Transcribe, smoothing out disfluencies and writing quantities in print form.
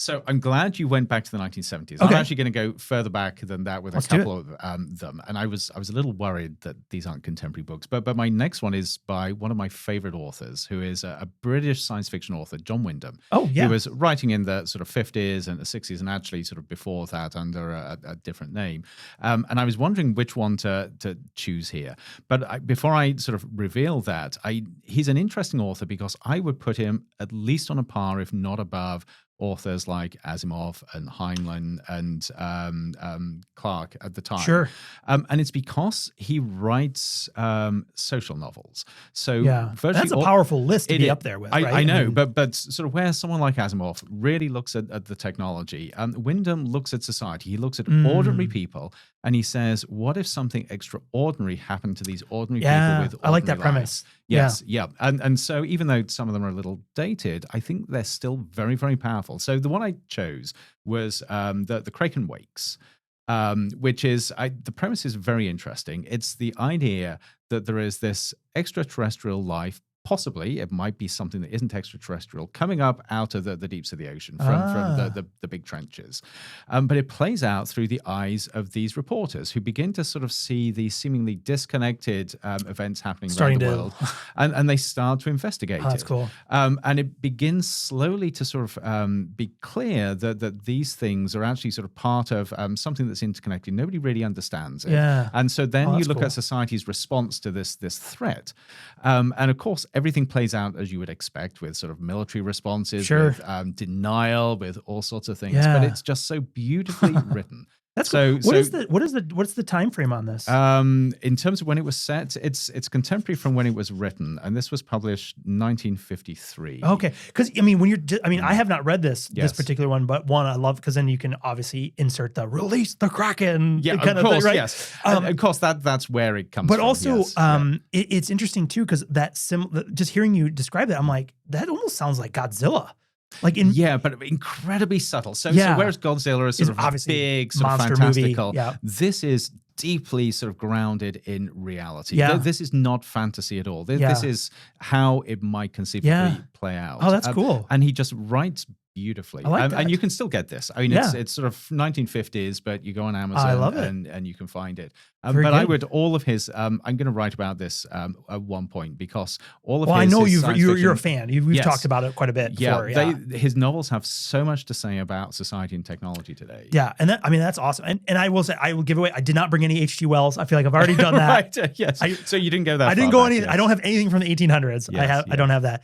So I'm glad you went back to the 1970s. Okay. I'm actually going to go further back than that with a couple of them. And I was a little worried that these aren't contemporary books. But my next one is by one of my favorite authors, who is a British science fiction author, John Wyndham. Oh, yeah. Who was writing in the sort of 50s and the 60s, and actually sort of before that under a different name. And I was wondering which one to choose here. But before I sort of reveal that, he's an interesting author because I would put him at least on a par, if not above, authors like Asimov and Heinlein and Clarke at the time. Sure. And it's because he writes social novels. So that's a powerful list to be up there with, right? I know, but sort of where someone like Asimov really looks at the technology, Wyndham looks at society. He looks at ordinary people, and he says, what if something extraordinary happened to these ordinary people with ordinary I like that lives? premise. Yes, yeah. And so even though some of them are a little dated, I think they're still very, very powerful. So the one I chose was the Kraken Wakes, which is, the premise is very interesting. It's the idea that there is this extraterrestrial life. Possibly, it might be something that isn't extraterrestrial coming up out of the deeps of the ocean from the big trenches. But it plays out through the eyes of these reporters who begin to sort of see these seemingly disconnected events happening around the world. And they start to investigate it. That's cool. And it begins slowly to sort of be clear that these things are actually sort of part of something that's interconnected. Nobody really understands it. Yeah. And so then you look cool. at society's response to this threat. And of course, everything plays out as you would expect, with sort of military responses, with denial, with all sorts of things. But it's just so beautifully written. That's cool. What's the time frame on this? In terms of when it was set, it's contemporary from when it was written, and this was published 1953. Okay, because I have not read this particular one, but one I love because then you can obviously insert the release the Kraken kind of thing, right? Yes, and of course that's where it comes. But from. also, it's interesting too because just hearing you describe that, I'm like, that almost sounds like Godzilla. But incredibly subtle. So whereas Godzilla is sort of obviously big, sort of fantastical, this is deeply sort of grounded in reality. This is not fantasy at all. This is how it might conceivably play out. Oh, that's cool. And he just writes beautifully. I like that. And you can still get this. I mean, it's sort of 1950s, but you go on Amazon I love it. and you can find it. But I would, all of his, I'm going to write about this at one point because all of his. Well, I know you're a fan. We've talked about it quite a bit before. His novels have so much to say about society and technology today. Yeah, and that's awesome. And I will say, I will give away, I did not bring any H.G. Wells. I feel like I've already done that. Right, yes. So you didn't go that far. I didn't go any, I don't have anything from the 1800s. Yes, I don't have that.